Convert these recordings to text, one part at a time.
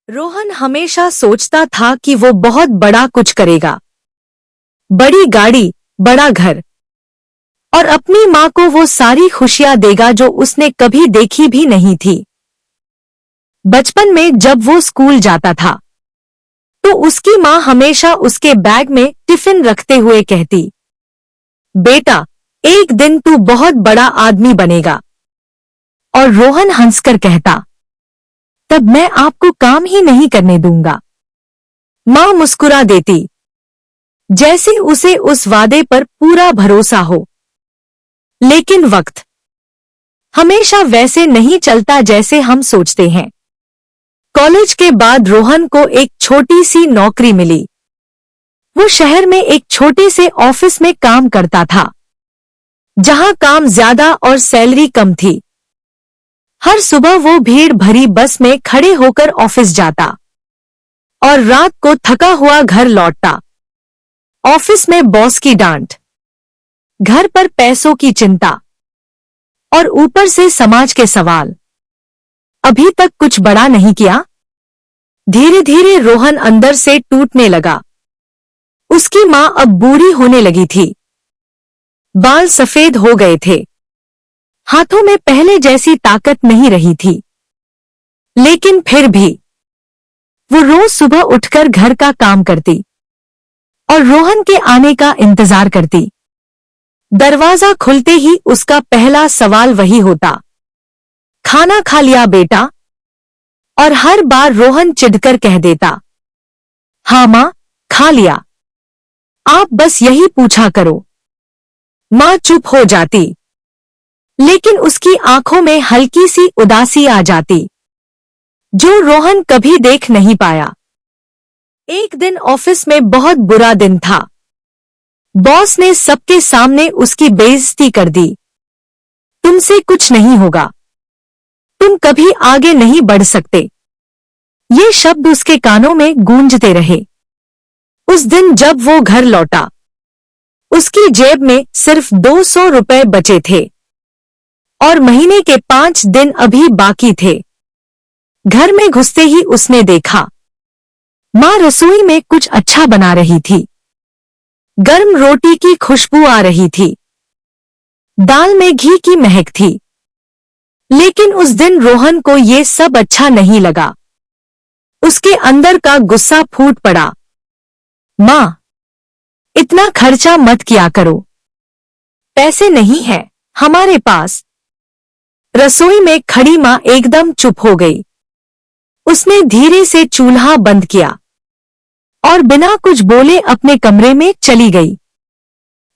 रोहन हमेशा सोचता था कि वो बहुत बड़ा कुछ करेगा। बड़ी गाड़ी, बड़ा घर और अपनी माँ को वो सारी खुशियां देगा जो उसने कभी देखी भी नहीं थी। बचपन में जब वो स्कूल जाता था तो उसकी माँ हमेशा उसके बैग में टिफिन रखते हुए कहती, बेटा, एक दिन तू बहुत बड़ा आदमी बनेगा। और रोहन हंसकर कहता, तब मैं आपको काम ही नहीं करने दूंगा। माँ मुस्कुरा देती, जैसे उसे उस वादे पर पूरा भरोसा हो। लेकिन वक्त हमेशा वैसे नहीं चलता जैसे हम सोचते हैं। कॉलेज के बाद रोहन को एक छोटी सी नौकरी मिली। वो शहर में एक छोटे से ऑफिस में काम करता था, जहां काम ज्यादा और सैलरी कम थी। हर सुबह वो भीड़ भरी बस में खड़े होकर ऑफिस जाता और रात को थका हुआ घर लौटता। ऑफिस में बॉस की डांट, घर पर पैसों की चिंता और ऊपर से समाज के सवाल। अभी तक कुछ बड़ा नहीं किया। धीरे धीरे रोहन अंदर से टूटने लगा। उसकी माँ अब बूढ़ी होने लगी थी। बाल सफेद हो गए थे। हाथों में पहले जैसी ताकत नहीं रही थी। लेकिन फिर भी वो रोज सुबह उठकर घर का काम करती और रोहन के आने का इंतजार करती। दरवाजा खुलते ही उसका पहला सवाल वही होता, खाना खा लिया बेटा? और हर बार रोहन चिढ़कर कह देता, हाँ माँ, खा लिया। आप बस यही पूछा करो। माँ चुप हो जाती, लेकिन उसकी आंखों में हल्की सी उदासी आ जाती, जो रोहन कभी देख नहीं पाया। एक दिन ऑफिस में बहुत बुरा दिन था। बॉस ने सबके सामने उसकी बेइज्जती कर दी। तुमसे कुछ नहीं होगा, तुम कभी आगे नहीं बढ़ सकते। ये शब्द उसके कानों में गूंजते रहे। उस दिन जब वो घर लौटा, उसकी जेब में सिर्फ 200 रुपए बचे थे और महीने के 5 दिन अभी बाकी थे। घर में घुसते ही उसने देखा, माँ रसोई में कुछ अच्छा बना रही थी। गर्म रोटी की खुशबू आ रही थी। दाल में घी की महक थी। लेकिन उस दिन रोहन को ये सब अच्छा नहीं लगा। उसके अंदर का गुस्सा फूट पड़ा। माँ, इतना खर्चा मत किया करो। पैसे नहीं है हमारे पास। रसोई में खड़ी माँ एकदम चुप हो गई। उसने धीरे से चूल्हा बंद किया और बिना कुछ बोले अपने कमरे में चली गई।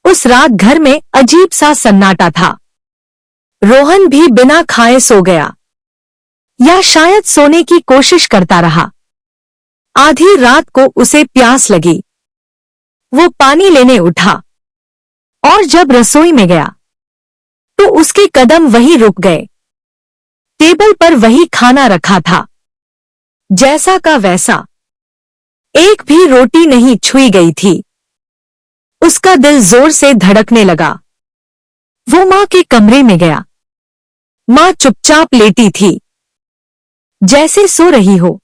उस रात घर में अजीब सा सन्नाटा था। रोहन भी बिना खाए सो गया, या शायद सोने की कोशिश करता रहा। आधी रात को उसे प्यास लगी। वो पानी लेने उठा और जब रसोई में गया तो उसके कदम वहीं रुक गए। टेबल पर वही खाना रखा था, जैसा का वैसा। एक भी रोटी नहीं छुई गई थी। उसका दिल जोर से धड़कने लगा। वो माँ के कमरे में गया। माँ चुपचाप लेटी थी, जैसे सो रही हो।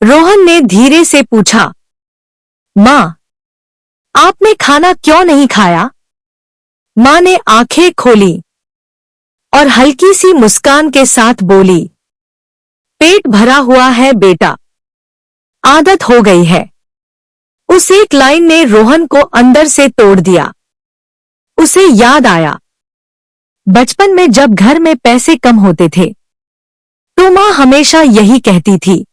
रोहन ने धीरे से पूछा, माँ, आपने खाना क्यों नहीं खाया? माँ ने आंखें खोली और हल्की सी मुस्कान के साथ बोली, पेट भरा हुआ है बेटा, आदत हो गई है। उस एक लाइन ने रोहन को अंदर से तोड़ दिया। उसे याद आया, बचपन में जब घर में पैसे कम होते थे तो माँ हमेशा यही कहती थी,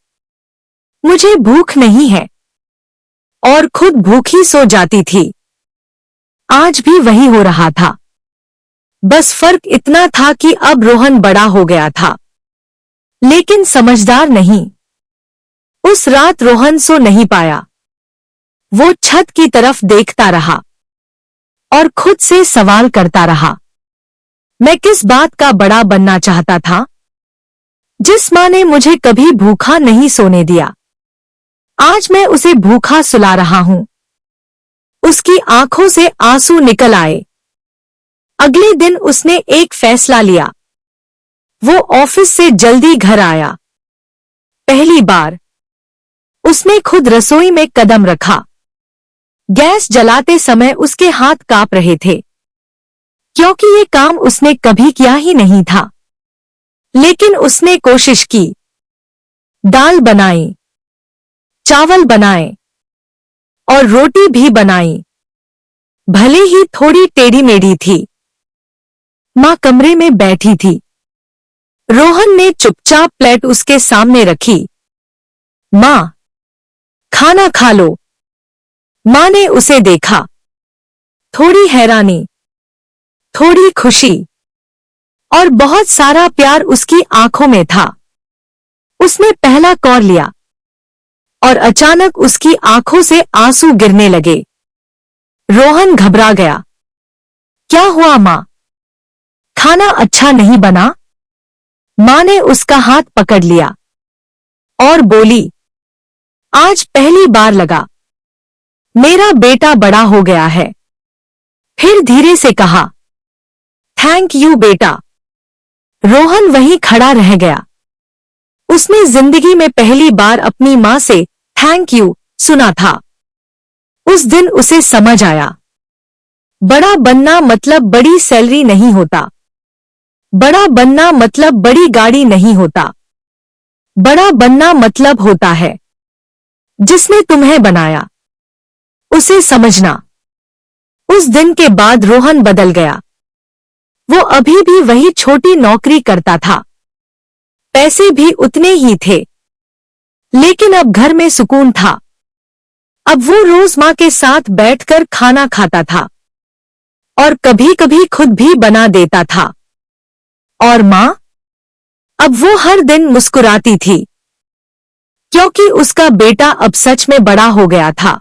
मुझे भूख नहीं है, और खुद भूखी सो जाती थी। आज भी वही हो रहा था। बस फर्क इतना था कि अब रोहन बड़ा हो गया था, लेकिन समझदार नहीं। उस रात रोहन सो नहीं पाया। वो छत की तरफ देखता रहा और खुद से सवाल करता रहा, मैं किस बात का बड़ा बनना चाहता था? जिस माँ ने मुझे कभी भूखा नहीं सोने दिया, आज मैं उसे भूखा सुला रहा हूं। उसकी आंखों से आंसू निकल आए। अगले दिन उसने एक फैसला लिया। वो ऑफिस से जल्दी घर आया। पहली बार उसने खुद रसोई में कदम रखा। गैस जलाते समय उसके हाथ कांप रहे थे, क्योंकि ये काम उसने कभी किया ही नहीं था। लेकिन उसने कोशिश की। दाल बनाई, चावल बनाए और रोटी भी बनाई, भले ही थोड़ी टेढ़ी मेढ़ी थी। माँ कमरे में बैठी थी। रोहन ने चुपचाप प्लेट उसके सामने रखी। माँ, खाना खा लो। माँ ने उसे देखा। थोड़ी हैरानी, थोड़ी खुशी और बहुत सारा प्यार उसकी आंखों में था। उसने पहला कौर लिया और अचानक उसकी आंखों से आंसू गिरने लगे। रोहन घबरा गया। क्या हुआ माँ? खाना अच्छा नहीं बना? माँ ने उसका हाथ पकड़ लिया और बोली, आज पहली बार लगा मेरा बेटा बड़ा हो गया है। फिर धीरे से कहा, थैंक यू बेटा। रोहन वहीं खड़ा रह गया। उसने जिंदगी में पहली बार अपनी माँ से थैंक यू सुना था। उस दिन उसे समझ आया, बड़ा बनना मतलब बड़ी सैलरी नहीं होता। बड़ा बनना मतलब बड़ी गाड़ी नहीं होता। बड़ा बनना मतलब होता है जिसने तुम्हें बनाया उसे समझना। उस दिन के बाद रोहन बदल गया। वो अभी भी वही छोटी नौकरी करता था, पैसे भी उतने ही थे, लेकिन अब घर में सुकून था। अब वो रोज माँ के साथ बैठकर खाना खाता था और कभी कभी खुद भी बना देता था। और माँ, अब वो हर दिन मुस्कुराती थी, क्योंकि उसका बेटा अब सच में बड़ा हो गया था।